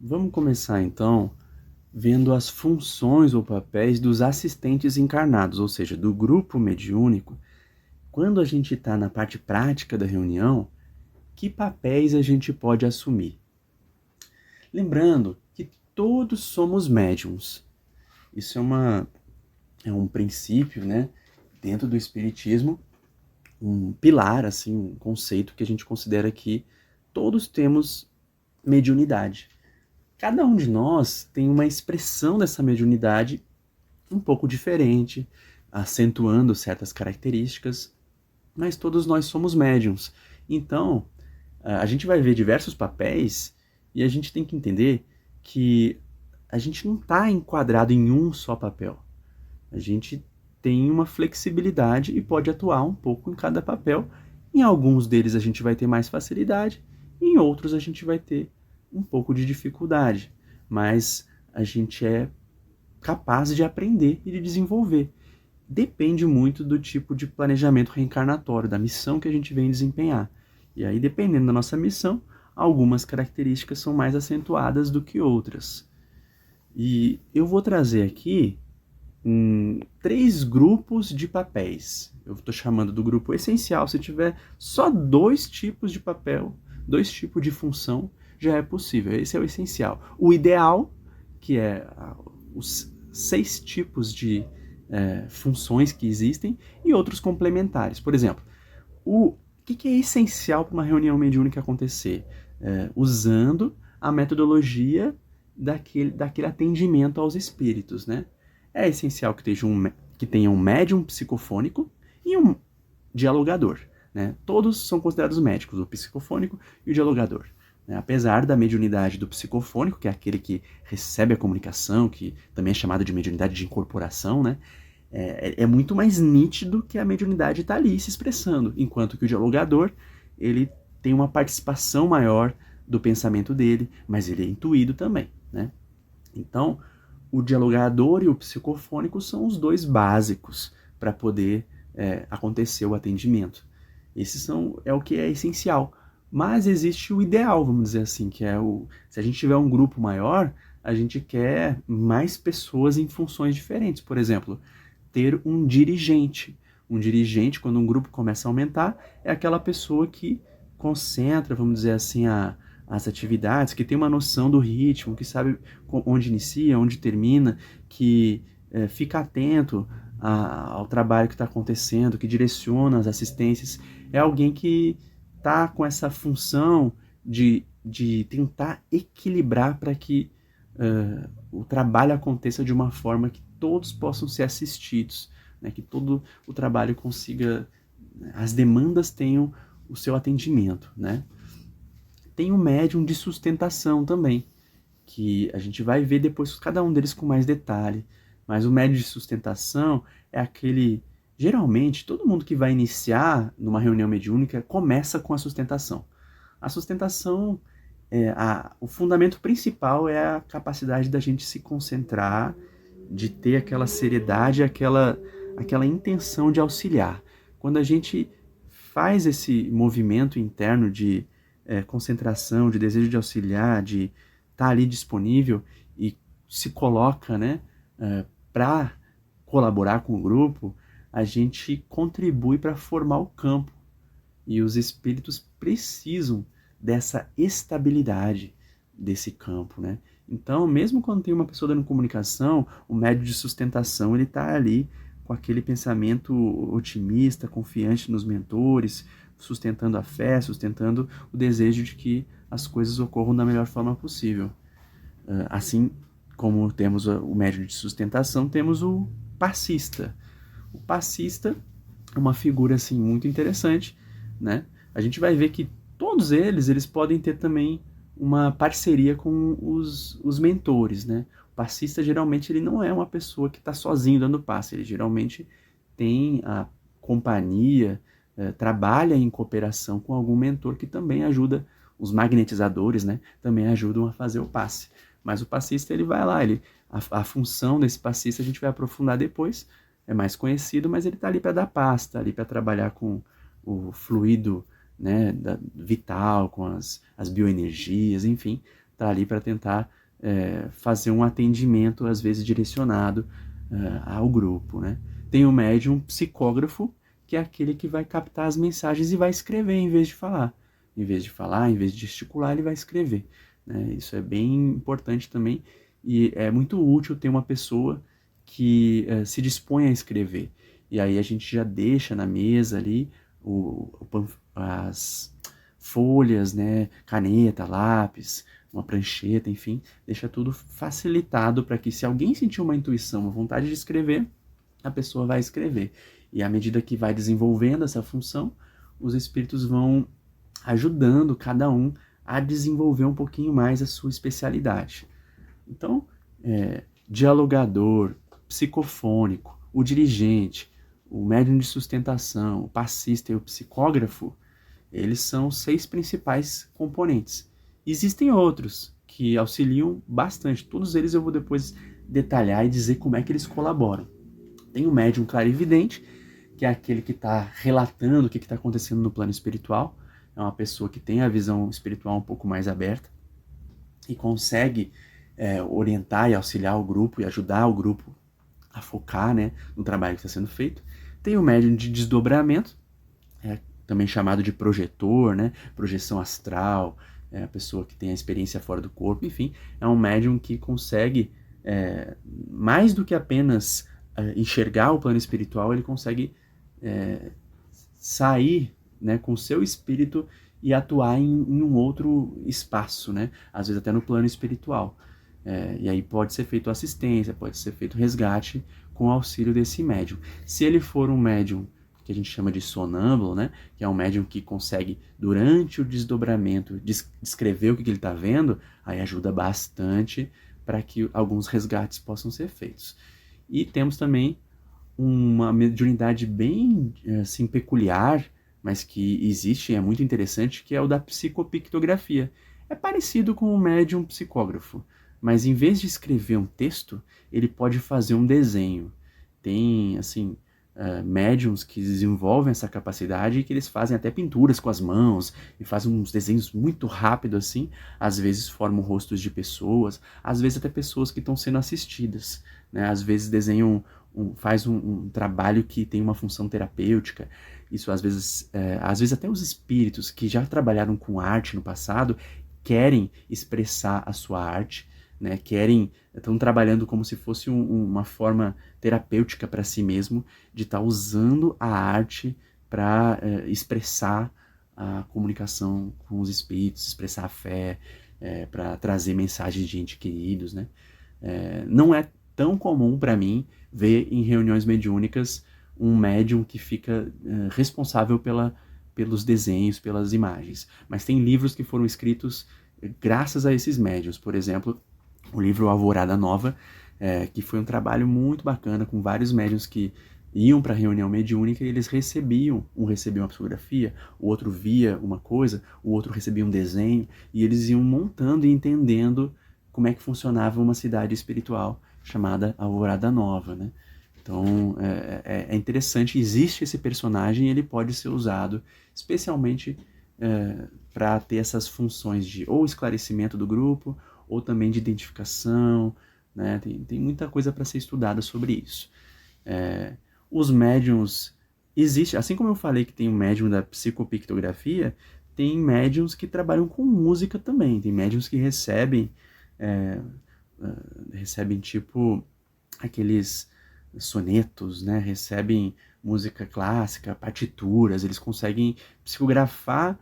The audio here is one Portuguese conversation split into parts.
Vamos começar então vendo as funções ou papéis dos assistentes encarnados, ou seja, do grupo mediúnico. Quando a gente está na parte prática da reunião, que papéis a gente pode assumir? Lembrando que todos somos médiums. Isso é um princípio, né, dentro do espiritismo, um pilar, assim, um conceito que a gente considera que todos temos mediunidade. Cada um de nós tem uma expressão dessa mediunidade um pouco diferente, acentuando certas características, mas todos nós somos médiums. Então, a gente vai ver diversos papéis e a gente tem que entender que a gente não está enquadrado em um só papel. A gente tem uma flexibilidade e pode atuar um pouco em cada papel. Em alguns deles a gente vai ter mais facilidade, em outros a gente vai ter um pouco de dificuldade, mas a gente é capaz de aprender e de desenvolver. Depende muito do tipo de planejamento reencarnatório, da missão que a gente vem desempenhar. E aí, dependendo da nossa missão, algumas características são mais acentuadas do que outras. E eu vou trazer aqui três grupos de papéis. Eu estou chamando do grupo essencial. Se tiver só dois tipos de papel, dois tipos de função, já é possível. Esse é o essencial. O ideal, que é os 6 tipos de funções que existem, e outros complementares. Por exemplo, o que é essencial para uma reunião mediúnica acontecer? Usando a metodologia daquele atendimento aos espíritos, né? É essencial que tenha um médium psicofônico e um dialogador, né? Todos são considerados médicos, o psicofônico e o dialogador. Né? Apesar da mediunidade do psicofônico, que é aquele que recebe a comunicação, que também é chamado de mediunidade de incorporação, né? É muito mais nítido que a mediunidade está ali se expressando, enquanto que o dialogador ele tem uma participação maior do pensamento dele, mas ele é intuído também, né? Então, o dialogador e o psicofônico são os dois básicos para poder acontecer o atendimento. É o que é essencial. Mas existe o ideal, vamos dizer assim, que é se a gente tiver um grupo maior, a gente quer mais pessoas em funções diferentes. Por exemplo, ter um dirigente. Um dirigente, quando um grupo começa a aumentar, é aquela pessoa que concentra, vamos dizer assim, as atividades, que tem uma noção do ritmo, que sabe onde inicia, onde termina, que fica atento ao trabalho que está acontecendo, que direciona as assistências. É alguém que está com essa função de tentar equilibrar para que o trabalho aconteça de uma forma que todos possam ser assistidos, né? Que todo o trabalho consiga, as demandas tenham o seu atendimento, né? Tem o médium de sustentação também, que a gente vai ver depois cada um deles com mais detalhe, mas o médium de sustentação é aquele, geralmente, todo mundo que vai iniciar numa reunião mediúnica começa com a sustentação. A sustentação, o fundamento principal é a capacidade da gente se concentrar, de ter aquela seriedade, aquela intenção de auxiliar. Quando a gente faz esse movimento interno de concentração, de desejo de auxiliar, de estar ali disponível e se coloca, né, para colaborar com o grupo, a gente contribui para formar o campo. E os espíritos precisam dessa estabilidade desse campo, né? Então, mesmo quando tem uma pessoa dando comunicação, o médio de sustentação, ele está ali com aquele pensamento otimista, confiante nos mentores, sustentando a fé, sustentando o desejo de que as coisas ocorram da melhor forma possível. Assim como temos o médio de sustentação, temos o passista. O passista é uma figura assim muito interessante, né? A gente vai ver que todos eles podem ter também uma parceria com os mentores, né? O passista geralmente ele não é uma pessoa que está sozinho dando passe, ele geralmente tem a companhia, trabalha em cooperação com algum mentor que também ajuda, os magnetizadores, né? Também ajudam a fazer o passe. Mas o passista ele vai lá, a função desse passista a gente vai aprofundar depois, é mais conhecido, mas ele está ali para dar passe, está ali para trabalhar com o fluido, né, vital, com as bioenergias, enfim, está ali para tentar fazer um atendimento, às vezes direcionado ao grupo, né? Tem o médium psicógrafo, que é aquele que vai captar as mensagens e vai escrever em vez de falar. Em vez de falar, em vez de gesticular, ele vai escrever, né? Isso é bem importante também e é muito útil ter uma pessoa que se dispõe a escrever. E aí a gente já deixa na mesa ali as folhas, né, caneta, lápis, uma prancheta, enfim, deixa tudo facilitado para que se alguém sentir uma intuição, uma vontade de escrever, a pessoa vai escrever. E à medida que vai desenvolvendo essa função, os espíritos vão ajudando cada um a desenvolver um pouquinho mais a sua especialidade. Então, dialogador, psicofônico, o dirigente, o médium de sustentação, o passista e o psicógrafo, eles são os 6 principais componentes. Existem outros que auxiliam bastante. Todos eles eu vou depois detalhar e dizer como é que eles colaboram. Tem o médium clarividente, que é aquele que está relatando o que está acontecendo no plano espiritual. É uma pessoa que tem a visão espiritual um pouco mais aberta e consegue orientar e auxiliar o grupo e ajudar o grupo a focar, né, no trabalho que está sendo feito. Tem o médium de desdobramento, também chamado de projetor, né, projeção astral, a pessoa que tem a experiência fora do corpo, enfim, é um médium que consegue, mais do que apenas enxergar o plano espiritual, ele consegue sair, né, com o seu espírito e atuar em um outro espaço, né, às vezes até no plano espiritual. E aí pode ser feito assistência, pode ser feito resgate com o auxílio desse médium. Se ele for um médium que a gente chama de sonâmbulo, né, que é um médium que consegue, durante o desdobramento, descrever o que ele está vendo, aí ajuda bastante para que alguns resgates possam ser feitos. E temos também uma mediunidade bem assim, peculiar, mas que existe e é muito interessante, que é o da psicopictografia. É parecido com o médium psicógrafo, mas em vez de escrever um texto, ele pode fazer um desenho. Tem, assim, médiums que desenvolvem essa capacidade e que eles fazem até pinturas com as mãos e fazem uns desenhos muito rápido assim, às vezes formam rostos de pessoas, às vezes até pessoas que estão sendo assistidas, né? Às vezes desenham, faz um trabalho que tem uma função terapêutica. Isso às vezes até os espíritos que já trabalharam com arte no passado querem expressar a sua arte, né? Estão trabalhando como se fosse uma forma terapêutica para si mesmo, de estar usando a arte para expressar a comunicação com os espíritos, expressar a fé, para trazer mensagens de entes queridos, né? Não é tão comum para mim ver em reuniões mediúnicas um médium que fica responsável pelos desenhos, pelas imagens. Mas tem livros que foram escritos graças a esses médiuns. Por exemplo, o livro Alvorada Nova, que foi um trabalho muito bacana, com vários médiuns que iam para a reunião mediúnica e eles recebiam, um recebia uma psicografia, o outro via uma coisa, o outro recebia um desenho, e eles iam montando e entendendo como é que funcionava uma cidade espiritual chamada Alvorada Nova, né? Então, é interessante, existe esse personagem e ele pode ser usado especialmente para ter essas funções de ou esclarecimento do grupo, ou também de identificação, né? Tem muita coisa para ser estudada sobre isso. Os médiums, existe, assim como eu falei que tem o médium da psicopictografia, tem médiums que trabalham com música também, tem médiums que recebem tipo aqueles sonetos, né? Recebem música clássica, partituras, eles conseguem psicografar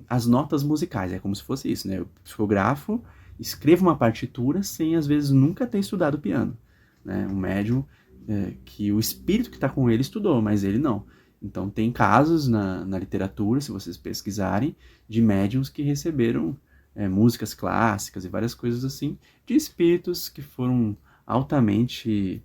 as notas musicais, é como se fosse isso, né? Eu psicografo, escrevo uma partitura sem às vezes nunca ter estudado piano, né? Um médium que o espírito que está com ele estudou, mas ele não. Então tem casos na literatura, se vocês pesquisarem, de médiums que receberam músicas clássicas e várias coisas assim, de espíritos que foram altamente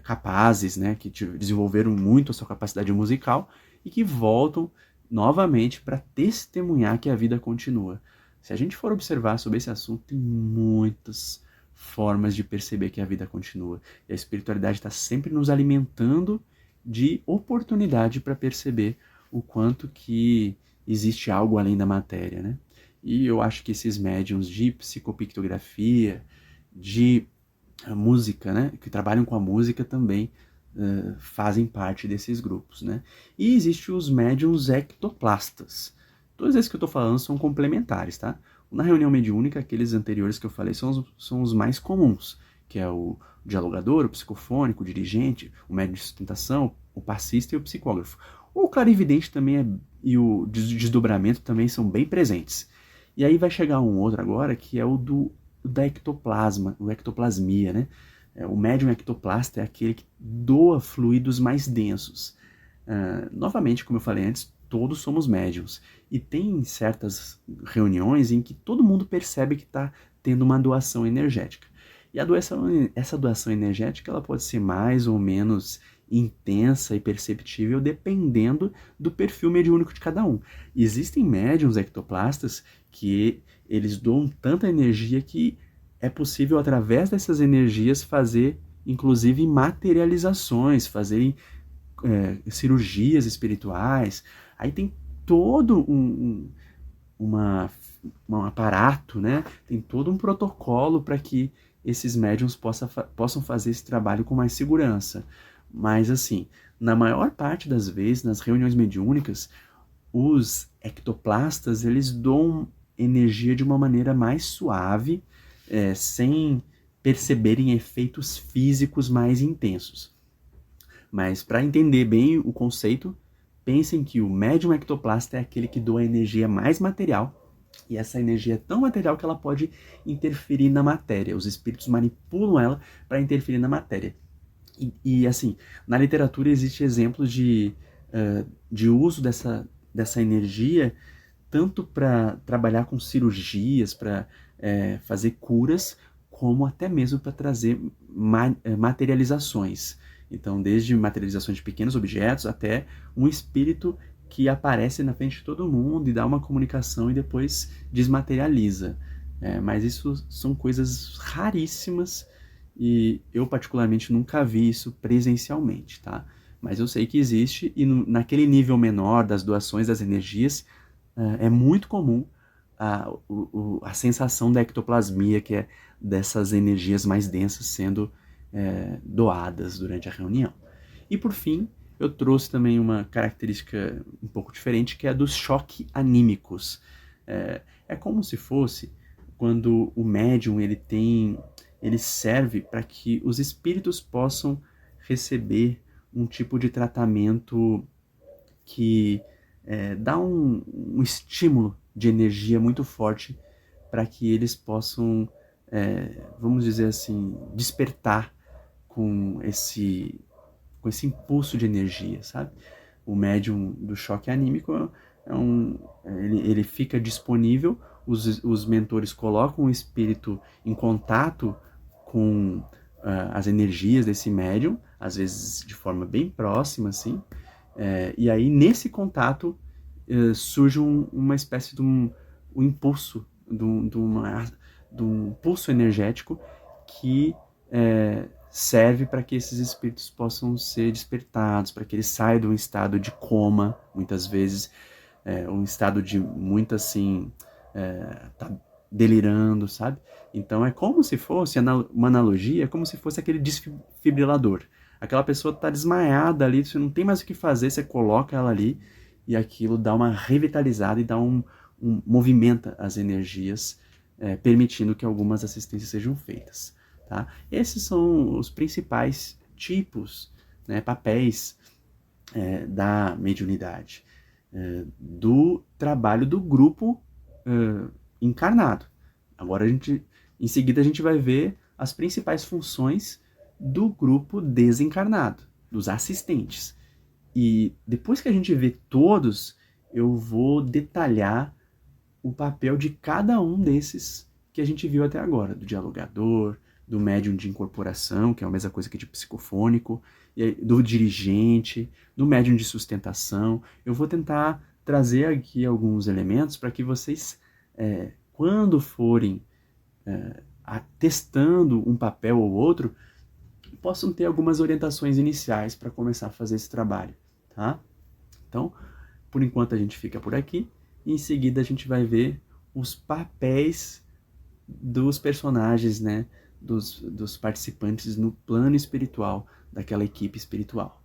capazes, né, que desenvolveram muito a sua capacidade musical e que voltam novamente para testemunhar que a vida continua. Se a gente for observar sobre esse assunto, tem muitas formas de perceber que a vida continua. E a espiritualidade está sempre nos alimentando de oportunidade para perceber o quanto que existe algo além da matéria, né? E eu acho que esses médiums de psicopictografia, de música, né, que trabalham com a música também fazem parte desses grupos, né? E existem os médiums ectoplastas. Todos esses que eu estou falando são complementares, tá? Na reunião mediúnica, aqueles anteriores que eu falei são os mais comuns, que é o dialogador, o psicofônico, o dirigente, o médium de sustentação, o passista e o psicógrafo. O clarividente também e o desdobramento também são bem presentes. E aí vai chegar um outro agora, que é o da ectoplasma, o ectoplasmia, né? O médium ectoplasta é aquele que doa fluidos mais densos. Novamente, como eu falei antes, todos somos médiums. E tem certas reuniões em que todo mundo percebe que está tendo uma doação energética. E essa doação energética ela pode ser mais ou menos intensa e perceptível dependendo do perfil mediúnico de cada um. Existem médiums ectoplastas que eles doam tanta energia que é possível, através dessas energias, fazer, inclusive, materializações, fazerem cirurgias espirituais. Aí tem todo um aparato, né? Tem todo um protocolo para que esses médiums possam fazer esse trabalho com mais segurança. Mas, assim, na maior parte das vezes, nas reuniões mediúnicas, os ectoplastas, eles doam energia de uma maneira mais suave, sem perceberem efeitos físicos mais intensos. Mas para entender bem o conceito, pensem que o médium ectoplasta é aquele que doa energia mais material, e essa energia é tão material que ela pode interferir na matéria. Os espíritos manipulam ela para interferir na matéria. E assim, na literatura existe exemplos de uso dessa energia tanto para trabalhar com cirurgias, para fazer curas, como até mesmo para trazer materializações. Então, desde materializações de pequenos objetos até um espírito que aparece na frente de todo mundo e dá uma comunicação e depois desmaterializa. Mas isso são coisas raríssimas e eu particularmente nunca vi isso presencialmente, tá? Mas eu sei que existe e naquele nível menor das doações das energias é muito comum a sensação da ectoplasmia, que é dessas energias mais densas sendo doadas durante a reunião. E por fim, eu trouxe também uma característica um pouco diferente, que é a dos choques anímicos. É como se fosse quando o médium ele serve para que os espíritos possam receber um tipo de tratamento que dá um estímulo de energia muito forte para que eles possam, vamos dizer assim, despertar com esse impulso de energia, sabe? O médium do choque anímico ele fica disponível, os mentores colocam o espírito em contato com as energias desse médium, às vezes de forma bem próxima, assim, e aí nesse contato surge uma espécie de um impulso, de um pulso energético que serve para que esses espíritos possam ser despertados, para que eles saiam de um estado de coma, muitas vezes, um estado de muito assim, tá delirando, sabe? Então é como se fosse, uma analogia, é como se fosse aquele desfibrilador. Aquela pessoa está desmaiada ali, você não tem mais o que fazer, você coloca ela ali e aquilo dá uma revitalizada e dá movimenta as energias, permitindo que algumas assistências sejam feitas. Tá? Esses são os principais tipos, né, papéis da mediunidade, do trabalho do grupo encarnado. Agora em seguida a gente vai ver as principais funções do grupo desencarnado, dos assistentes. E depois que a gente vê todos, eu vou detalhar o papel de cada um desses que a gente viu até agora, do dialogador, do médium de incorporação, que é a mesma coisa que de psicofônico, do dirigente, do médium de sustentação. Eu vou tentar trazer aqui alguns elementos para que vocês, quando forem testando um papel ou outro, possam ter algumas orientações iniciais para começar a fazer esse trabalho, tá? Então, por enquanto a gente fica por aqui e em seguida a gente vai ver os papéis dos personagens, né? Dos participantes no plano espiritual daquela equipe espiritual.